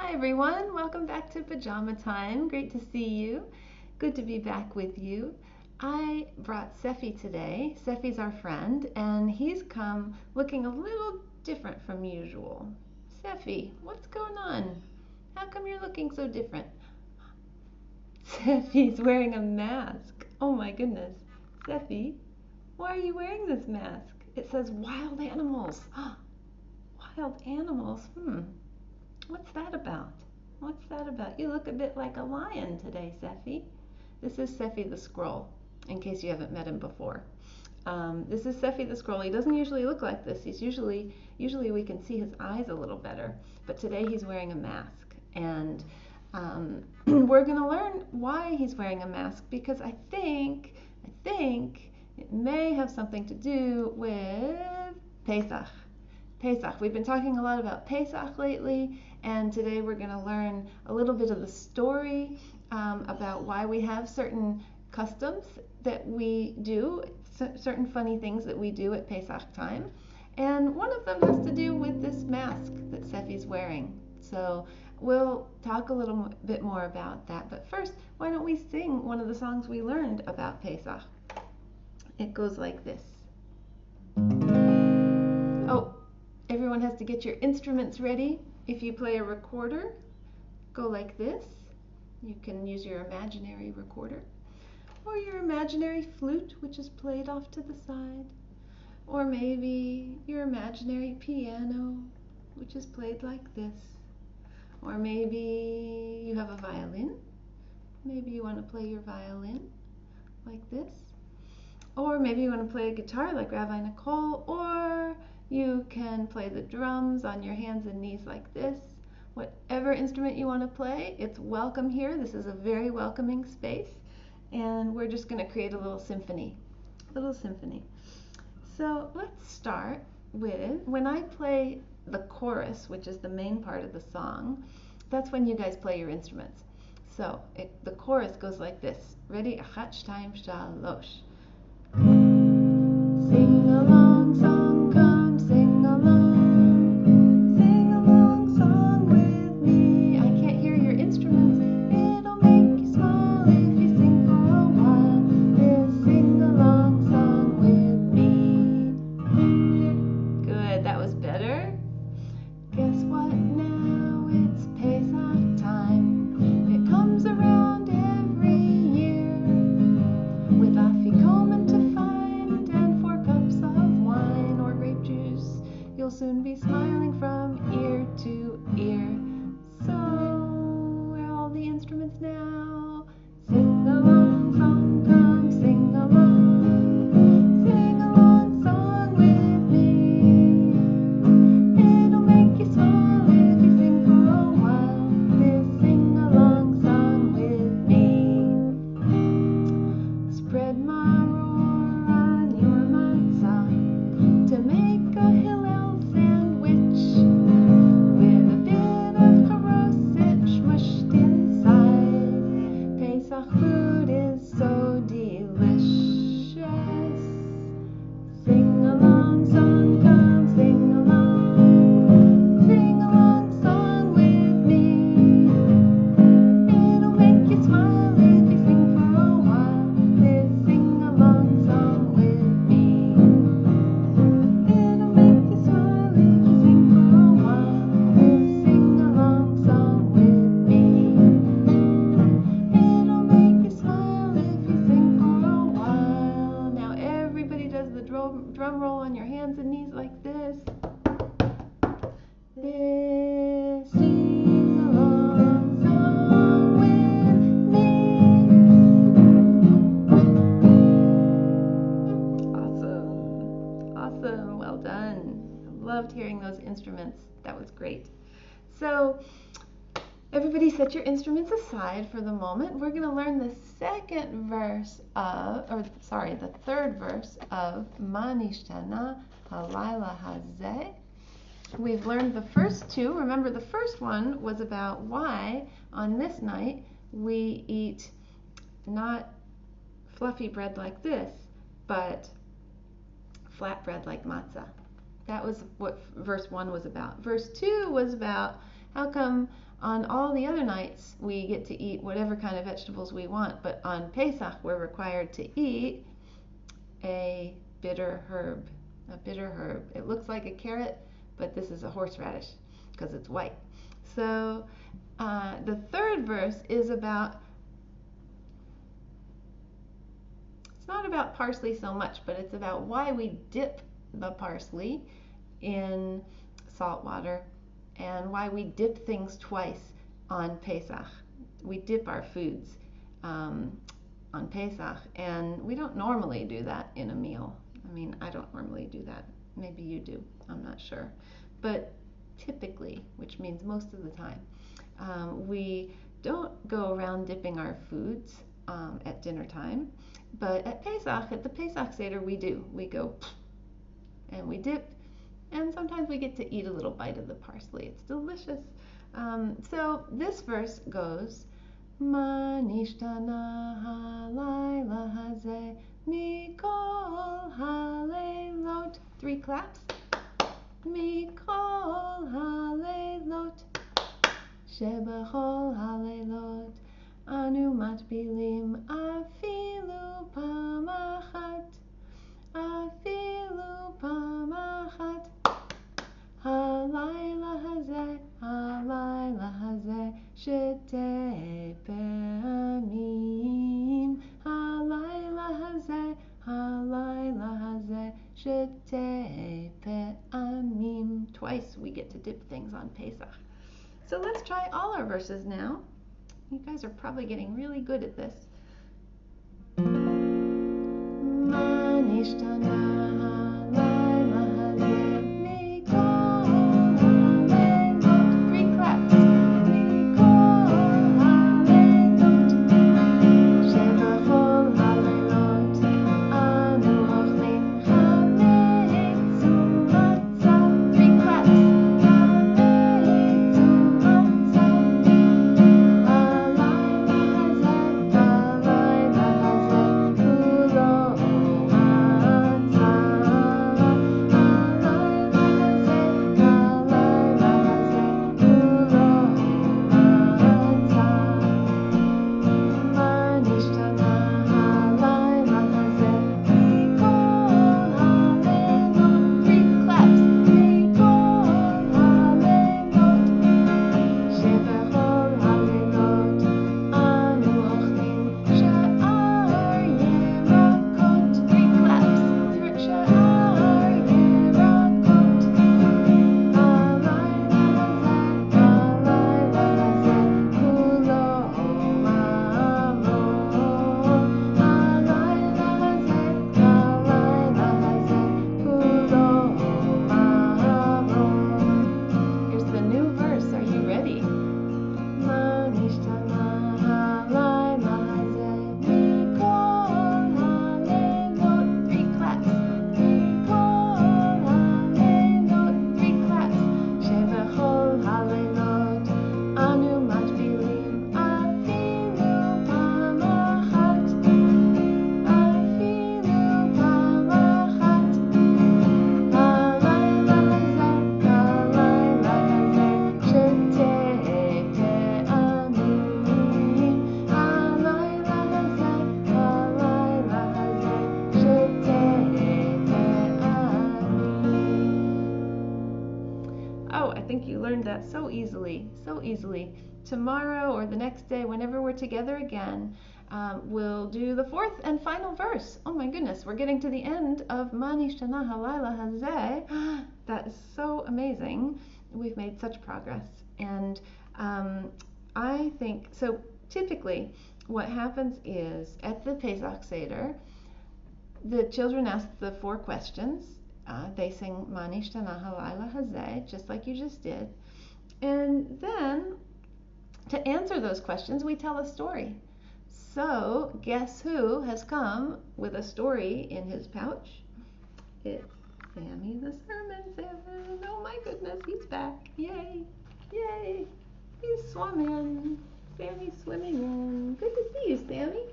Hi everyone, welcome back to Pajama Time. Great to see you. Good to be back with you. I brought Seffi today. Seffi's our friend, and he's come looking a little different from usual. Seffi, what's going on? How come you're looking so different? Seffi's wearing a mask. Oh my goodness. Seffi, why are you wearing this mask? It says wild animals. Wild animals? What's that about? What's that about? You look a bit like a lion today, Seffi. This is Seffi the Scroll, in case you haven't met him before. This is Seffi the Scroll. He doesn't usually look like this. Usually we can see his eyes a little better, but today he's wearing a mask. And we're going to learn why he's wearing a mask, because I think it may have something to do with Pesach. Pesach. We've been talking a lot about Pesach lately, and today we're going to learn a little bit of the story about why we have certain customs that we do, certain funny things that we do at Pesach time. And one of them has to do with this mask that Seffi's wearing. So we'll talk a little bit more about that. But first, why don't we sing one of the songs we learned about Pesach? It goes like this. Oh, everyone has to get your instruments ready. If you play a recorder, go like this. You can use your imaginary recorder, or your imaginary flute, which is played off to the side, or maybe your imaginary piano, which is played like this, or maybe you have a violin. Maybe you want to play your violin like this, or maybe you want to play a guitar like Rabbi Nicole, or you can play the drums on your hands and knees like this. Whatever instrument you want to play, it's welcome here. This is a very welcoming space, and we're just going to create a little symphony. So let's start with, when I play the chorus, which is the main part of the song, that's when you guys play your instruments. So the chorus goes like this. Ready? Achat, shtayim, shalosh. Sing along, song, come sing along. Sing along, song with me. I can't hear your instruments. It'll make you smile if you sing for a while. This sing along song with me. Good, that was better. Guess what now? It's Pesach time. It comes around every year with afikomen to find and 4 cups of wine or grape juice. You'll soon be smiling from ear to ear. So, where are all the instruments now? Sing along, song, come sing along. Sing along, song with me. It'll make you smile if you sing for a while. This sing along song with me. Spread maror on your matzah to make a hillel sandwich with a bit of charoset mushed inside. Pesach food is so delicious. Sing along, song, come sing along. Sing along, song with me. It'll make you smile if you sing for a while. This sing along song with me. It'll make you smile if you sing for a while. This sing along song with me. It'll make you smile if you sing for a while. Now everybody does the drum roll on your hands and knees like this. This sing along song with me. Awesome, well done. Loved hearing those instruments. That was great. So everybody set your instruments aside for the moment. We're going to learn the third verse of Mah Nishtana halayla hazeh. We've learned the first two. Remember, the first one was about why on this night we eat not fluffy bread like this, but flat bread like matzah. That was what verse 1 was about. Verse 2 was about How come on all the other nights we get to eat whatever kind of vegetables we want, but on Pesach we're required to eat a bitter herb? A bitter herb. It looks like a carrot, but this is a horseradish because it's white. So the third verse is about, it's not about parsley so much, but it's about why we dip the parsley in salt water and why we dip things twice on Pesach. We dip our foods on Pesach, and we don't normally do that in a meal. I mean, I don't normally do that. Maybe you do. I'm not sure. But typically, which means most of the time, we don't go around dipping our foods at dinner time. But at Pesach, at the Pesach Seder, we do. We go and we dip, and sometimes we get to eat a little bite of the parsley. It's delicious. So this verse goes, Mah Nishtana halayla hazeh mikol halelot. 3 claps. Mikol halelot shebachol halelot anu matbilim afilu pamachat. Afilu pamachat. Halayla hazeh shetei pe'amim. Halayla hazeh shetei pe'amim. Twice we get to dip things on Pesach. So let's try all our verses now. You guys are probably getting really good at this. Mah Nishtana. That so easily. Tomorrow or the next day, whenever we're together again, we'll do the 4th and final verse. Oh my goodness, we're getting to the end of Mah Nishtana halayla hazeh. That is so amazing. We've made such progress, and I think so. Typically, what happens is at the Pesach Seder, the children ask the 4 questions. They sing Mah Nishtana halayla hazeh, just like you just did. And then, to answer those questions, we tell a story. So, guess who has come with a story in his pouch? It's Sammy the Sermon Salmon. Oh my goodness, he's back. Yay, yay. He's swimming. Sammy's swimming in. Good to see you, Sammy.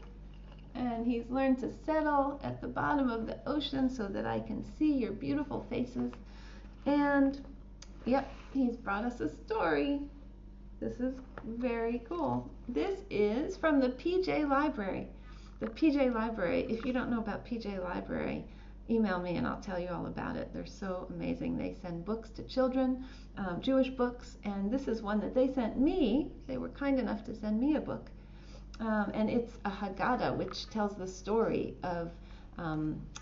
And he's learned to settle at the bottom of the ocean so that I can see your beautiful faces. And, yep, he's brought us a story. This is very cool. This is from the PJ Library. The PJ Library, if you don't know about PJ Library, email me and I'll tell you all about it. They're so amazing. They send books to children, Jewish books, and this is one that they sent me. They were kind enough to send me a book. And it's a Haggadah, which tells the story of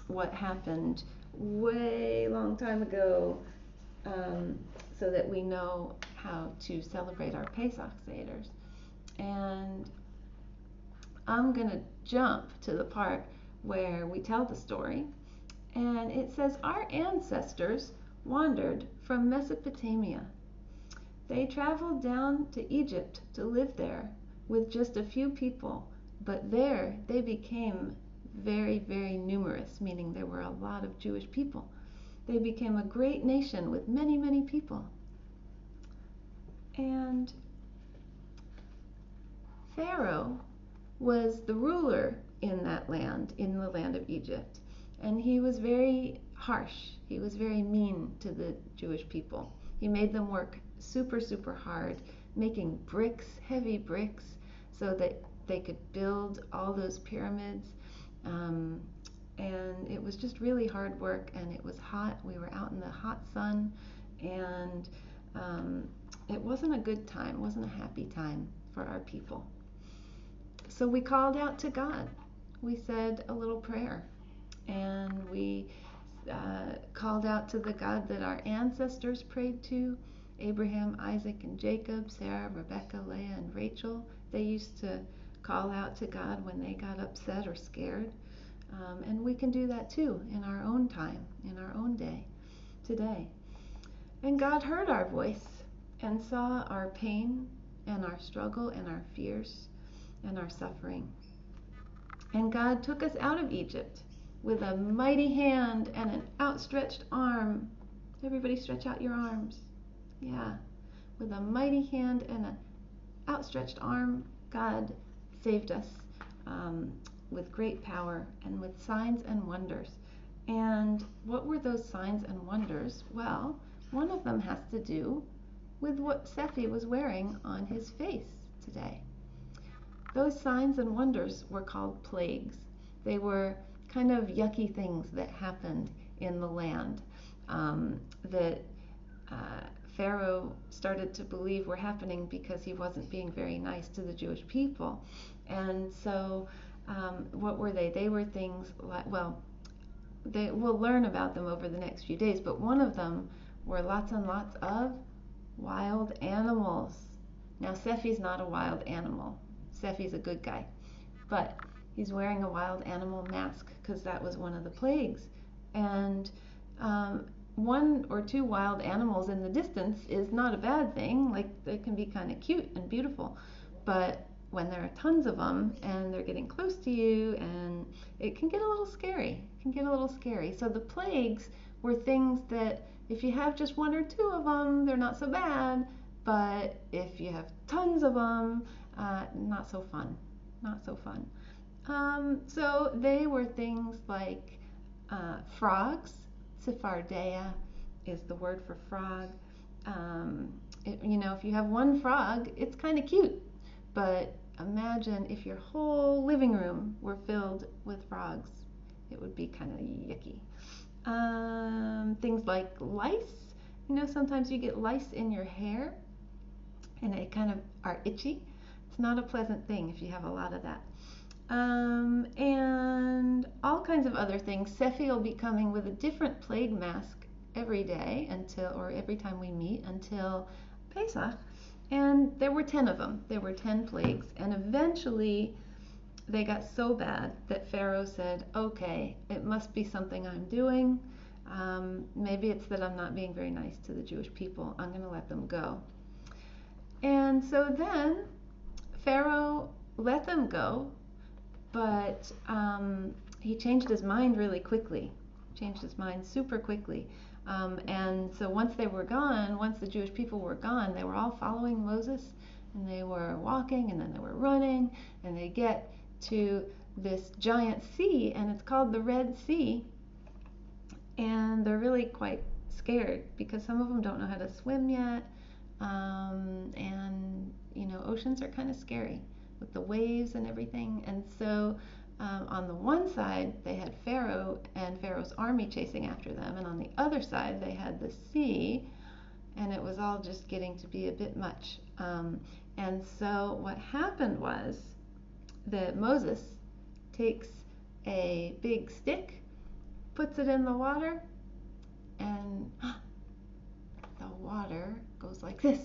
what happened way long time ago, so that we know how to celebrate our Pesach Seders. And I'm going to jump to the part where we tell the story. And it says, our ancestors wandered from Mesopotamia. They traveled down to Egypt to live there with just a few people, but there they became very, very numerous, meaning there were a lot of Jewish people. They became a great nation with many, many people. And Pharaoh was the ruler in that land, in the land of Egypt. And he was very harsh. He was very mean to the Jewish people. He made them work super, super hard, making bricks, heavy bricks, so that they could build all those pyramids. And it was just really hard work, and it was hot. We were out in the hot sun, and it wasn't a good time. It wasn't a happy time for our people. So we called out to God. We said a little prayer, and we called out to the God that our ancestors prayed to, Abraham, Isaac, and Jacob, Sarah, Rebecca, Leah, and Rachel. They used to call out to God when they got upset or scared. And we can do that too in our own time, in our own day, today. And God heard our voice and saw our pain and our struggle and our fears and our suffering. And God took us out of Egypt with a mighty hand and an outstretched arm. Everybody stretch out your arms. Yeah. With a mighty hand and an outstretched arm, God saved us with great power and with signs and wonders. And what were those signs and wonders? Well, one of them has to do with what Sephi was wearing on his face today. Those signs and wonders were called plagues. They were kind of yucky things that happened in the land that Pharaoh started to believe were happening because he wasn't being very nice to the Jewish people. And so what were they? They were things like, well, we'll learn about them over the next few days, but one of them were lots and lots of wild animals. Now, Sephi's not a wild animal. Sephi's a good guy. But he's wearing a wild animal mask because that was one of the plagues. And one or two wild animals in the distance is not a bad thing. Like, they can be kind of cute and beautiful. But when there are tons of them and they're getting close to you, and it can get a little scary. It can get a little scary. So the plagues were things that if you have just one or two of them, they're not so bad. But if you have tons of them, not so fun. Not so fun. So they were things like frogs. Tsifardea is the word for frog. If you have one frog, it's kind of cute. But imagine if your whole living room were filled with frogs. It would be kind of yucky. Things like lice. Sometimes you get lice in your hair, and they kind of are itchy. It's not a pleasant thing if you have a lot of that. And all kinds of other things. Sephi will be coming with a different plague mask every day or every time we meet until Pesach. And there were 10 of them. There were 10 plagues. And eventually they got so bad that Pharaoh said, okay, it must be something I'm doing. Maybe it's that I'm not being very nice to the Jewish people. I'm going to let them go. And so then Pharaoh let them go, but he changed his mind really quickly. Changed his mind super quickly. And so once they were gone, once the Jewish people were gone, they were all following Moses, and they were walking, and then they were running, and they get to this giant sea, and it's called the Red Sea. And they're really quite scared because some of them don't know how to swim yet. And oceans are kind of scary with the waves and everything. And so on the one side they had Pharaoh and Pharaoh's army chasing after them, and on the other side they had the sea, and it was all just getting to be a bit much. And so what happened was that Moses takes a big stick, puts it in the water, and the water goes like this.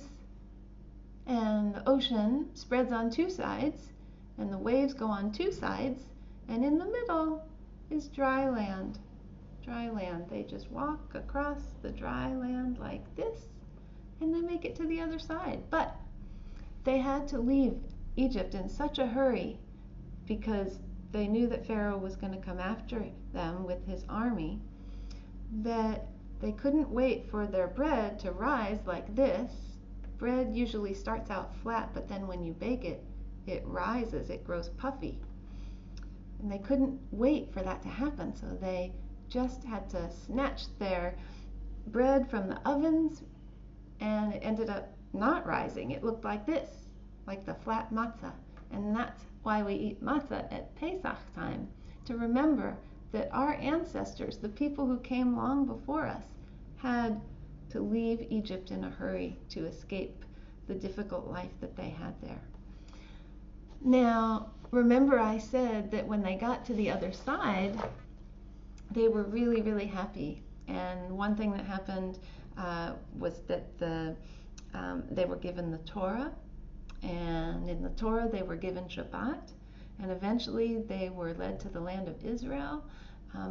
And the ocean spreads on two sides, and the waves go on two sides, and in the middle is dry land. Dry land. They just walk across the dry land like this, and they make it to the other side. But they had to leave Egypt in such a hurry because they knew that Pharaoh was going to come after them with his army, that they couldn't wait for their bread to rise like this. Bread usually starts out flat, but then when you bake it, it rises, it grows puffy. And they couldn't wait for that to happen, so they just had to snatch their bread from the ovens, and it ended up not rising. It looked like this, like the flat matzah. And that's why we eat matzah at Pesach time, to remember that our ancestors, the people who came long before us, had to leave Egypt in a hurry to escape the difficult life that they had there. Now, remember I said that when they got to the other side, they were really, really happy. And one thing that happened was that they were given the Torah, and in the Torah they were given Shabbat, and eventually they were led to the land of Israel.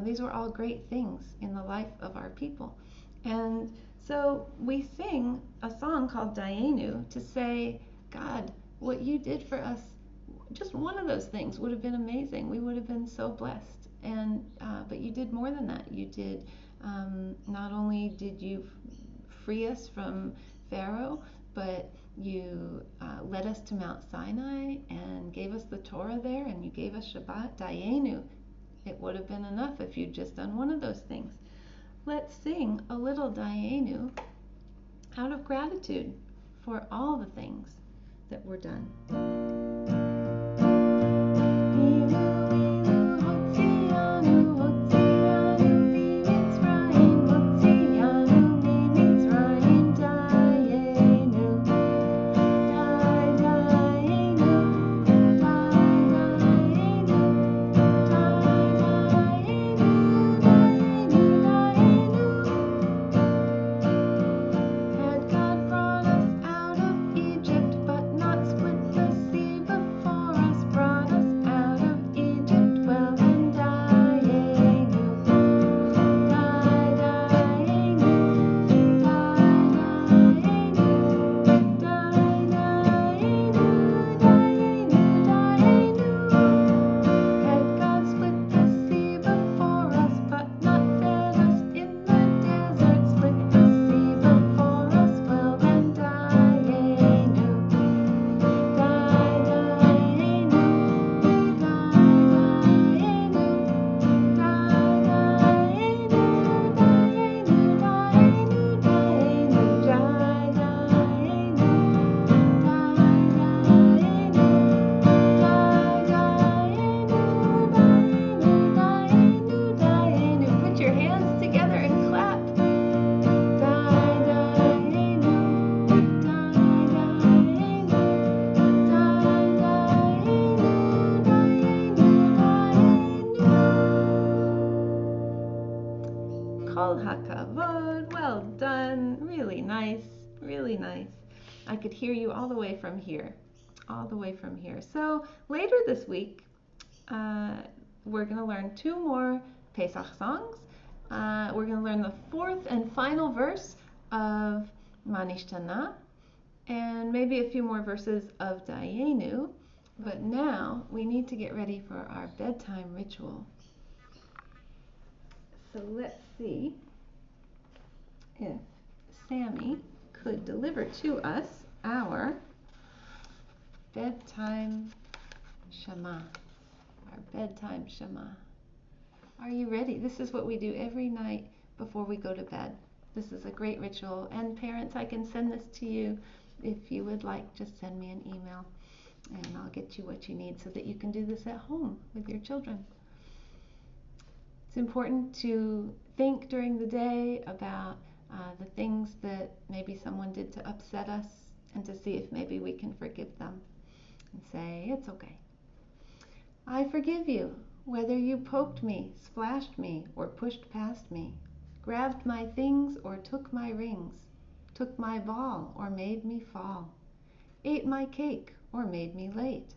These were all great things in the life of our people. And so we sing a song called Dayenu to say, God, what you did for us, just one of those things would have been amazing. We would have been so blessed. And but you did more than that. You did, not only did you free us from Pharaoh, but you led us to Mount Sinai and gave us the Torah there, and you gave us Shabbat. Dayenu. It would have been enough if you'd just done one of those things. Let's sing a little Dayenu out of gratitude for all the things that were done. Kol hakavod, well done, really nice, really nice. I could hear you all the way from here, all the way from here. So later this week, we're going to learn two more Pesach songs. We're going to learn the fourth and final verse of Mah Nishtana, and maybe a few more verses of Dayenu. But now we need to get ready for our bedtime ritual. So let's see if Sammy could deliver to us our Bedtime Shema. Our Bedtime Shema. Are you ready? This is what we do every night before we go to bed. This is a great ritual. And parents, I can send this to you if you would like. Just send me an email and I'll get you what you need so that you can do this at home with your children. It's important to think during the day about the things that maybe someone did to upset us, and to see if maybe we can forgive them and say, it's okay. I forgive you, whether you poked me, splashed me, or pushed past me, grabbed my things or took my rings, took my ball or made me fall, ate my cake or made me late.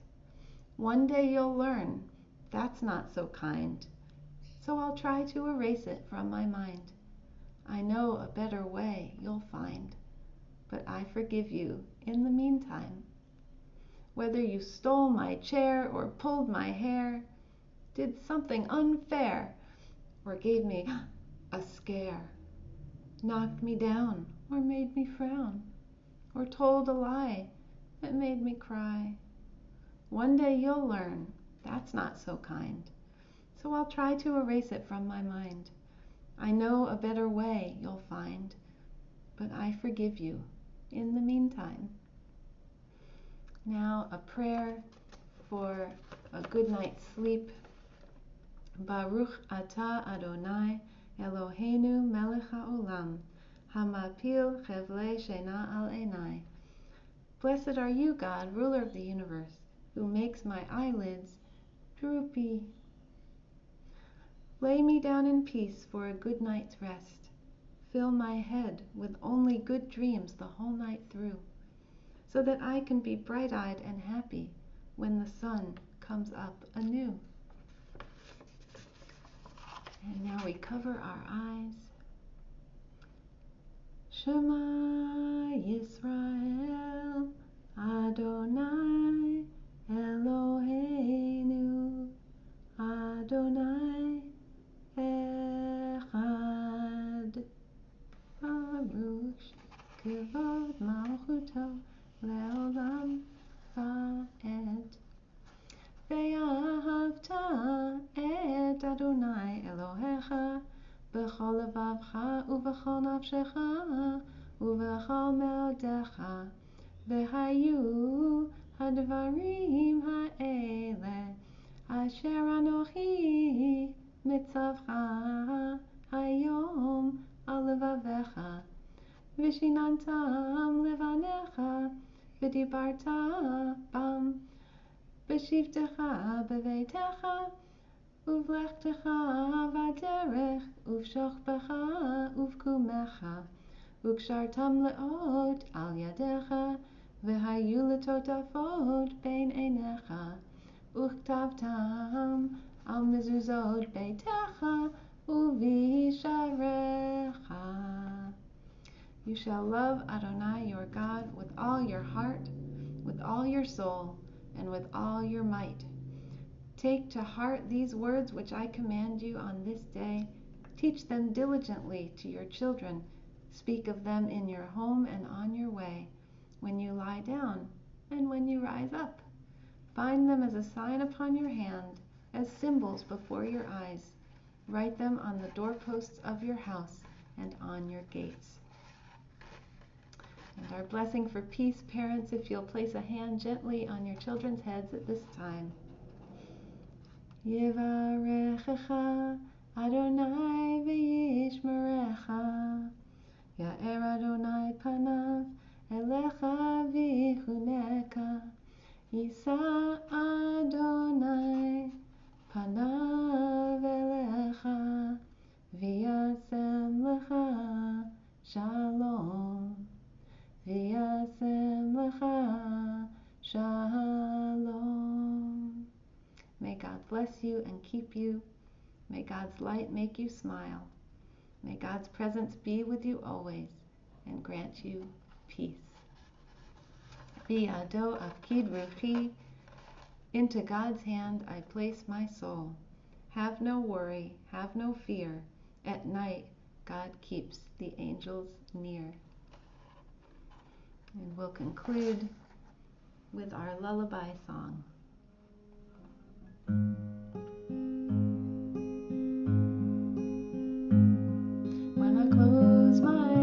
One day you'll learn that's not so kind, so I'll try to erase it from my mind. I know a better way you'll find, but I forgive you in the meantime. Whether you stole my chair or pulled my hair, did something unfair, or gave me a scare, knocked me down or made me frown, or told a lie that made me cry. One day you'll learn that's not so kind, so I'll try to erase it from my mind. I know a better way you'll find, but I forgive you in the meantime. Now a prayer for a good night's sleep. Baruch atah Adonai Eloheinu melech haolam, hamapil chevlei shena al einai. Blessed are you, God, ruler of the universe, who makes my eyelids droopy. Lay me down in peace for a good night's rest. Fill my head with only good dreams the whole night through, so that I can be bright-eyed and happy when the sun comes up anew. And now we cover our eyes. Shema Yisrael, Adonai Eloheinu, Adonai Echad. Baruch Kevod Malchuto Leolam Va'ed. Ve'ahavta et Adonai Elohecha b'chol levavcha u'b'chol nafshecha u'b'chol me'odecha. Ve'hayu hadvarim ha'ele asher anochi mitzavcha hayom al levavecha. Vishinantam levanecha v'dibarta bam. B'shivtecha b'veitecha uvlechtecha v'derech uv'shochbecha uv'kumecha u'kshartam le'ot al yadecha v'hayu letotafot bein einecha u'chtavtam al mezuzot beitecha u'visharecha. You shall love Adonai your God with all your heart, with all your soul, and with all your might. Take to heart these words which I command you on this day. Teach them diligently to your children. Speak of them in your home and on your way, when you lie down and when you rise up. Bind them as a sign upon your hand, as symbols before your eyes. Write them on the doorposts of your house and on your gates. And our blessing for peace, parents, if you'll place a hand gently on your children's heads at this time. Yivarechecha Adonai v'yishmerecha. Ya'er Adonai panav elecha v'yichuneka. Yisa Adonai panav elecha v'yasem lecha shalom. V'yasem lecha shalom. May God bless you and keep you. May God's light make you smile. May God's presence be with you always and grant you peace. Biyado afkid ruchi. Into God's hand I place my soul. Have no worry, have no fear. At night God keeps the angels near. And we'll conclude with our lullaby song. When I close my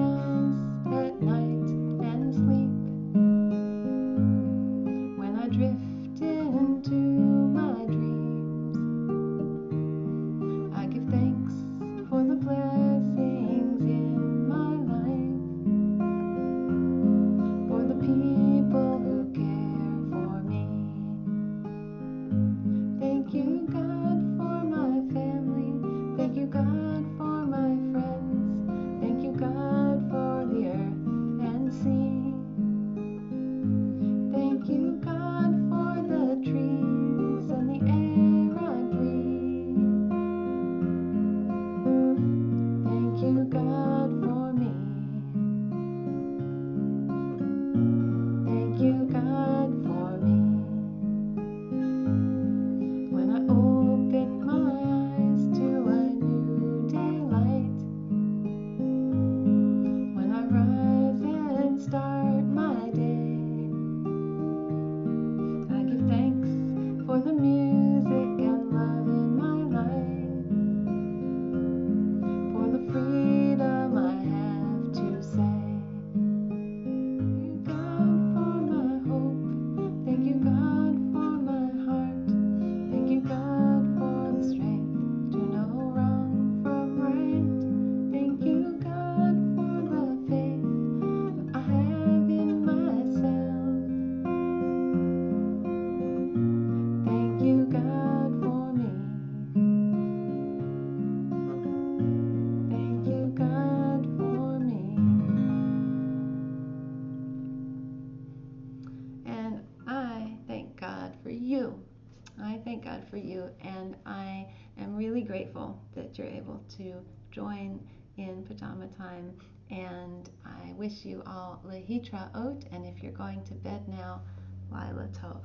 for you, and I am really grateful that you're able to join in pajama time. And I wish you all Lehitra Ot, and if you're going to bed now, Lila Tov.